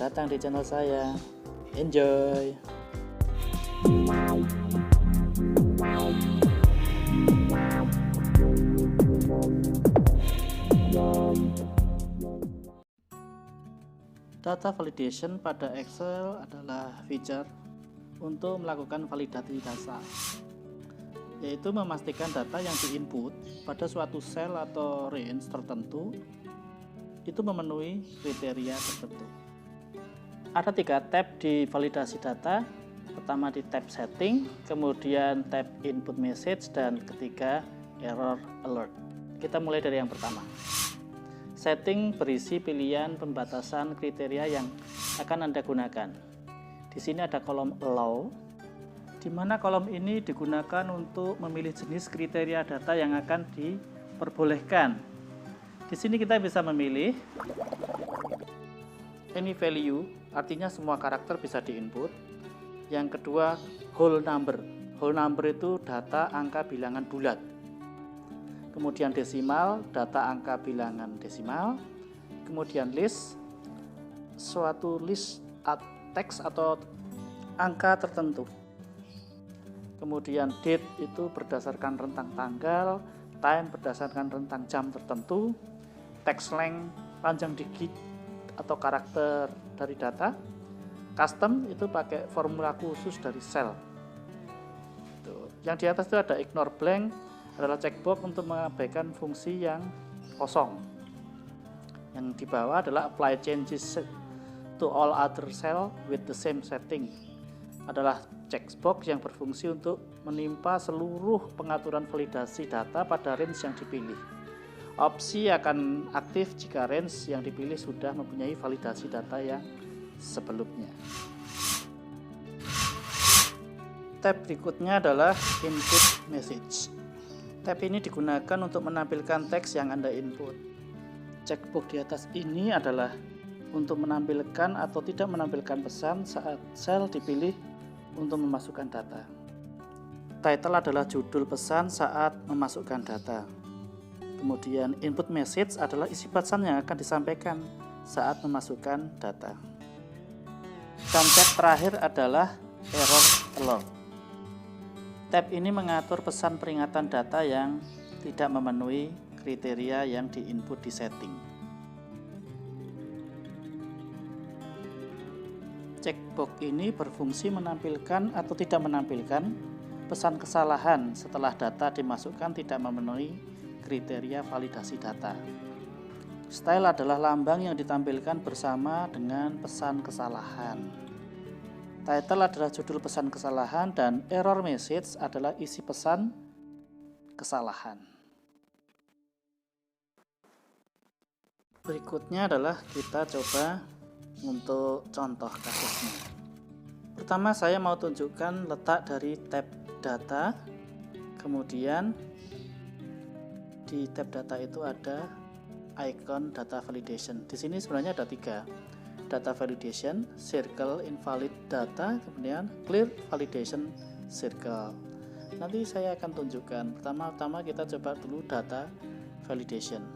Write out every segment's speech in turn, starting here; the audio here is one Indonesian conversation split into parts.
Selamat datang di channel saya. Enjoy. Data validation pada Excel adalah feature untuk melakukan validasi data, yaitu memastikan data yang diinput pada suatu sel atau range tertentu itu memenuhi kriteria tertentu. Ada 3 tab di validasi data. Pertama di tab setting, kemudian tab input message, dan ketiga error alert. Kita mulai dari yang pertama. Setting berisi pilihan pembatasan kriteria yang akan Anda gunakan. Di sini ada kolom allow, di mana kolom ini digunakan untuk memilih jenis kriteria data yang akan diperbolehkan. Di sini kita bisa memilih any value, artinya semua karakter bisa diinput. Yang kedua, whole number. Whole number itu data angka bilangan bulat. Kemudian desimal, data angka bilangan desimal. Kemudian list, suatu list teks atau angka tertentu. Kemudian date itu berdasarkan rentang tanggal, time berdasarkan rentang jam tertentu, text length panjang digit atau karakter dari data. Custom itu pakai formula khusus dari sel. Yang di atas itu ada ignore blank, adalah checkbox untuk mengabaikan fungsi yang kosong. Yang di bawah adalah apply changes to all other cell with the same setting, adalah checkbox yang berfungsi untuk menimpa seluruh pengaturan validasi data pada range yang dipilih. Opsi akan aktif jika range yang dipilih sudah mempunyai validasi data yang sebelumnya. Tab berikutnya adalah input message. Tab ini digunakan untuk menampilkan teks yang Anda input. Checkbox di atas ini adalah untuk menampilkan atau tidak menampilkan pesan saat sel dipilih untuk memasukkan data. Title adalah judul pesan saat memasukkan data. Kemudian input message adalah isi pesan yang akan disampaikan saat memasukkan data. Dan tab terakhir adalah error alert. Tab ini mengatur pesan peringatan data yang tidak memenuhi kriteria yang diinput di setting. Checkbox ini berfungsi menampilkan atau tidak menampilkan pesan kesalahan setelah data dimasukkan tidak memenuhi kriteria validasi data. Style adalah lambang yang ditampilkan bersama dengan pesan kesalahan. Title adalah judul pesan kesalahan, dan error message adalah isi pesan kesalahan. Berikutnya adalah kita coba untuk contoh kasusnya. Pertama saya mau tunjukkan letak dari tab data, kemudian di tab data itu ada icon data validation. Di sini sebenarnya ada 3. Data validation, circle invalid data, kemudian clear validation circle. Nanti saya akan tunjukkan. Pertama-tama kita coba dulu data validation.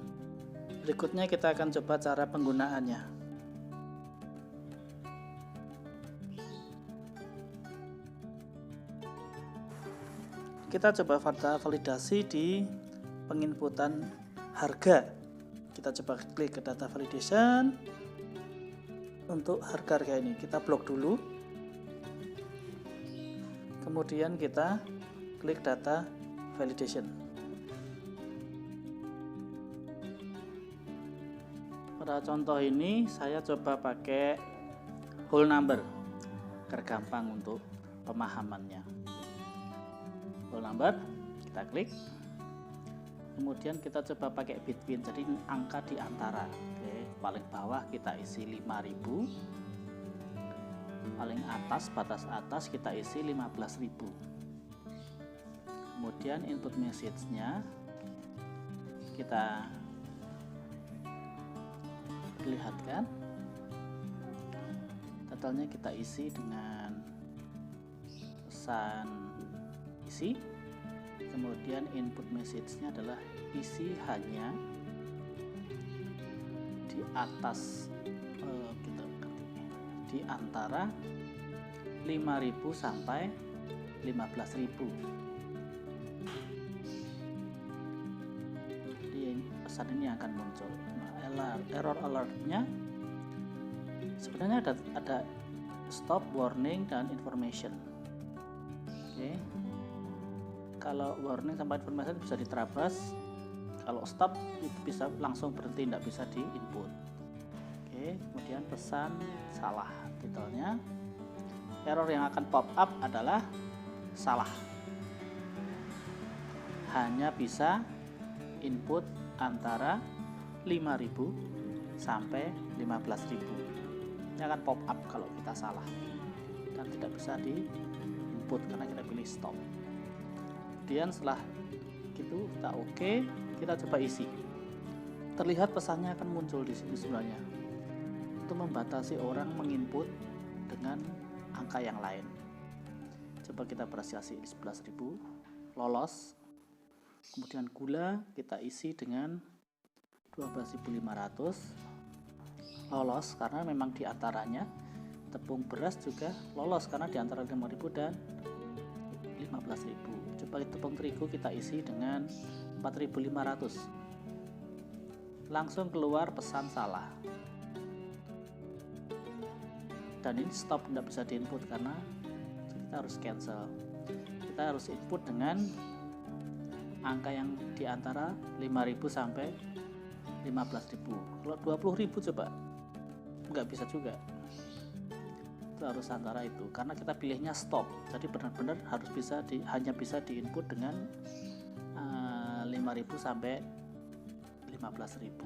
Berikutnya kita akan coba cara penggunaannya. Kita coba validasi di penginputan harga. Kita coba klik ke data validation. Untuk harga ini kita blok dulu. Kemudian kita klik data validation. Pada contoh ini saya coba pakai whole number agar gampang untuk pemahamannya. Whole number kita klik. Kemudian kita coba pakai between, jadi angka di antara. Oke, paling bawah kita isi 5.000, paling atas, batas atas kita isi 15.000. Kemudian input message-nya kita perlihatkan, totalnya kita isi dengan pesan isi. Kemudian input message-nya adalah isi hanya di atas kita ketik di antara 5.000 sampai 15.000. Jadi pesan ini akan muncul. Nah, error alertnya sebenarnya ada stop, warning, dan information. Oke. Kalau warning sampai information bisa diterabas. Kalau stop itu bisa langsung berhenti, tidak bisa di input. Oke, kemudian pesan salah, titelnya. Error yang akan pop up adalah salah. Hanya bisa input antara 5.000 sampai 15.000. Ini akan pop up kalau kita salah dan tidak bisa di input karena kita pilih stop. Kemudian setelah gitu kita oke, kita coba isi. Terlihat pesannya akan muncul di sini sebenarnya. Untuk membatasi orang menginput dengan angka yang lain. Coba kita berhasil 11.000, lolos. Kemudian gula kita isi dengan 12.500, lolos karena memang diantaranya. Tepung beras juga lolos karena diantara 5.000 dan 15.000. Coba tepung terigu kita isi dengan 4.500. Langsung keluar pesan salah. Dan ini stop, tidak bisa diinput karena kita harus cancel. Kita harus input dengan angka yang diantara 5.000 sampai 15.000. Kalau 20.000 coba nggak bisa juga. Itu harus antara itu karena kita pilihnya stop. Jadi benar-benar harus hanya bisa diinput dengan 5.000 sampai 15.000.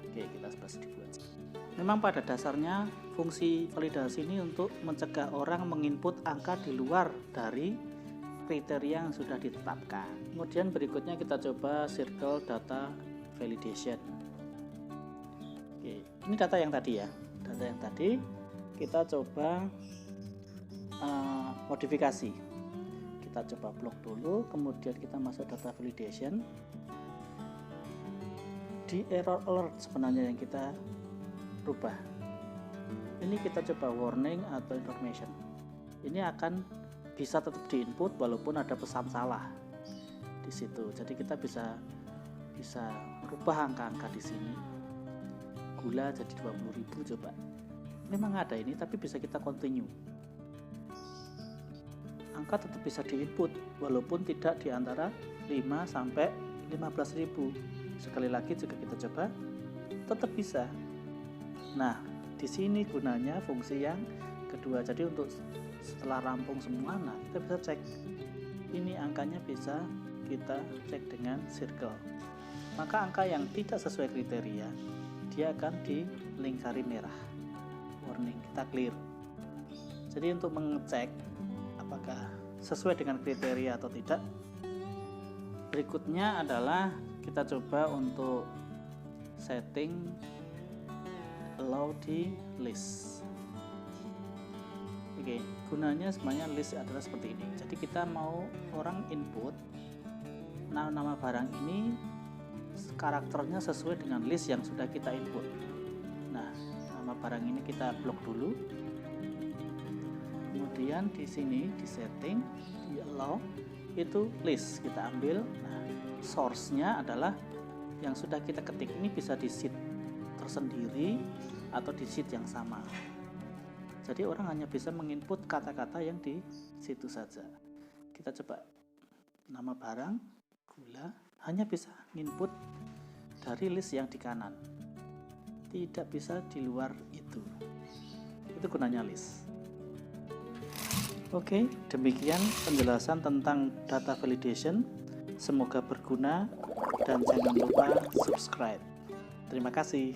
Oke, kita 11.000 aja. Memang pada dasarnya fungsi validasi ini untuk mencegah orang menginput angka di luar dari kriteria yang sudah ditetapkan. Kemudian berikutnya kita coba circle data validation. Oke, ini data yang tadi ya. Data yang tadi kita coba modifikasi. Kita coba blok dulu, kemudian kita masuk data validation. Di error alert sebenarnya yang kita rubah. Ini kita coba warning atau information. Ini akan bisa tetap diinput walaupun ada pesan salah di situ. Jadi kita bisa rubah angka-angka di sini. Gula jadi 20.000 coba. Memang ada ini tapi bisa kita continue. Angka tetap bisa diinput walaupun tidak di antara 5 sampai 15.000. Sekali lagi jika kita coba tetap bisa. Nah, di sini gunanya fungsi yang kedua. Jadi untuk setelah rampung semua, nah kita bisa cek. Ini angkanya bisa kita cek dengan circle. Maka angka yang tidak sesuai kriteria, dia akan di lingkari merah. Warning, kita clear. Jadi untuk mengecek apakah sesuai dengan kriteria atau tidak, berikutnya adalah kita coba untuk setting allow di list. Oke, gunanya sebenarnya list adalah seperti ini. Jadi kita mau orang input nama barang ini karakternya sesuai dengan list yang sudah kita input. Nah, nama barang ini kita blok dulu. Kemudian di sini di setting, di allow itu list kita ambil. Nah, source-nya adalah yang sudah kita ketik. Ini bisa di sheet tersendiri atau di sheet yang sama. Jadi orang hanya bisa menginput kata-kata yang di situ saja. Kita coba nama barang, gula, hanya bisa input dari list yang di kanan. Tidak bisa di luar itu. Itu gunanya list. Oke, demikian penjelasan tentang data validation. Semoga berguna dan jangan lupa subscribe. Terima kasih.